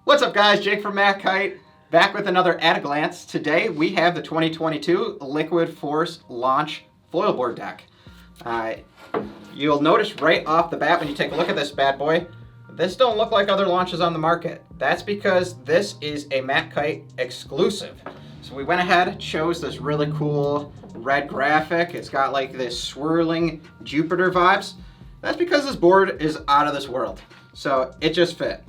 What's up guys, Jake from MACkite, back with another At a Glance. Today we have the 2022 Liquid Force Launch Foilboard deck. You'll notice right off the bat when you take a look at this bad boy, this don't look like other launches on the market. That's because this is a MACkite exclusive. So we went ahead, chose this really cool red graphic. It's got like this swirling Jupiter vibes. That's because this board is out of this world. So it just fit.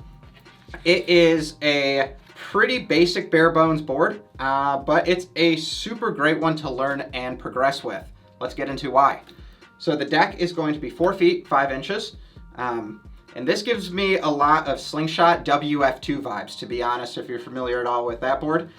It is a pretty basic bare bones board, but it's a super great one to learn and progress with. Let's get into why. So the deck is going to be 4 feet, 5 inches. And this gives me a lot of Slingshot WF2 vibes, to be honest, if you're familiar at all with that board.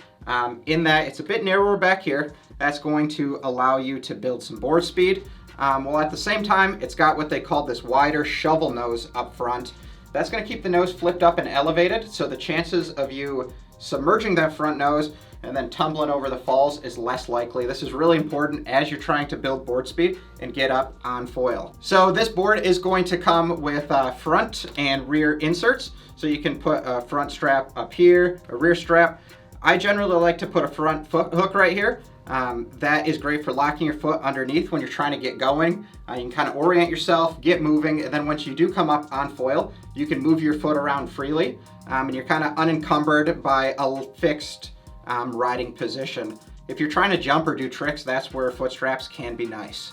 In that it's a bit narrower back here. That's going to allow you to build some board speed. While at the same time, it's got what they call this wider shovel nose up front. That's going to keep the nose flipped up and elevated, so the chances of you submerging that front nose and then tumbling over the falls is less likely. This is really important as you're trying to build board speed and get up on foil. So this board is going to come with front and rear inserts. So you can put a front strap up here, a rear strap. I generally like to put a front foot hook right here. That is great for locking your foot underneath when you're trying to get going. You can kind of orient yourself, get moving, and then once you do come up on foil, you can move your foot around freely, and you're kind of unencumbered by a fixed riding position. If you're trying to jump or do tricks, that's where foot straps can be nice.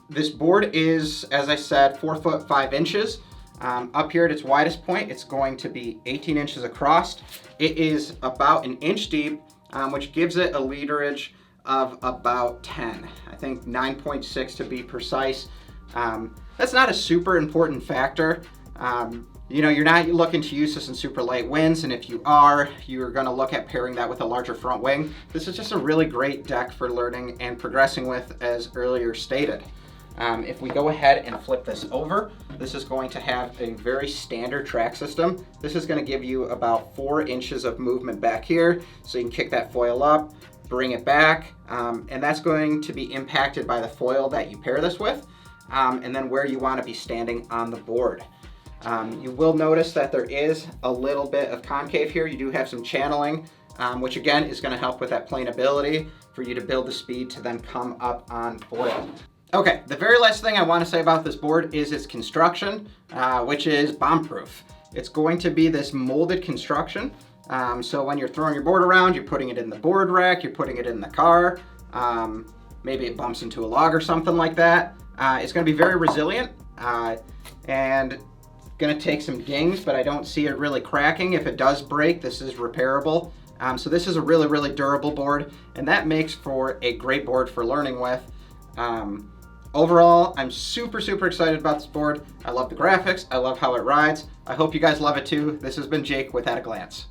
This board is, as I said, 4 foot 5 inches. Up here at its widest point, it's going to be 18 inches across. It is about an inch deep, which gives it a literage of about 10. I think 9.6 to be precise. That's not a super important factor. You know, you're not looking to use this in super light winds, and if you are, you're gonna look at pairing that with a larger front wing. This is just a really great deck for learning and progressing with, as earlier stated. If we go ahead and flip this over, this is going to have a very standard track system. This is going to give you about 4 inches of movement back here, so you can kick that foil up, bring it back, and that's going to be impacted by the foil that you pair this with, and then where you want to be standing on the board. You will notice that there is a little bit of concave here. You do have some channeling, which again is going to help with that planability for you to build the speed to then come up on foil. Okay, the very last thing I want to say about this board is its construction, which is bomb-proof. It's going to be this molded construction, so when you're throwing your board around, you're putting it in the board rack, you're putting it in the car, maybe it bumps into a log or something like that. It's going to be very resilient, and going to take some dings, but I don't see it really cracking. If it does break, this is repairable. So this is a really, really durable board, and that makes for a great board for learning with. Overall, I'm super excited about this board. I love the graphics. I love how it rides. I hope you guys love it too. This has been Jake with At a Glance.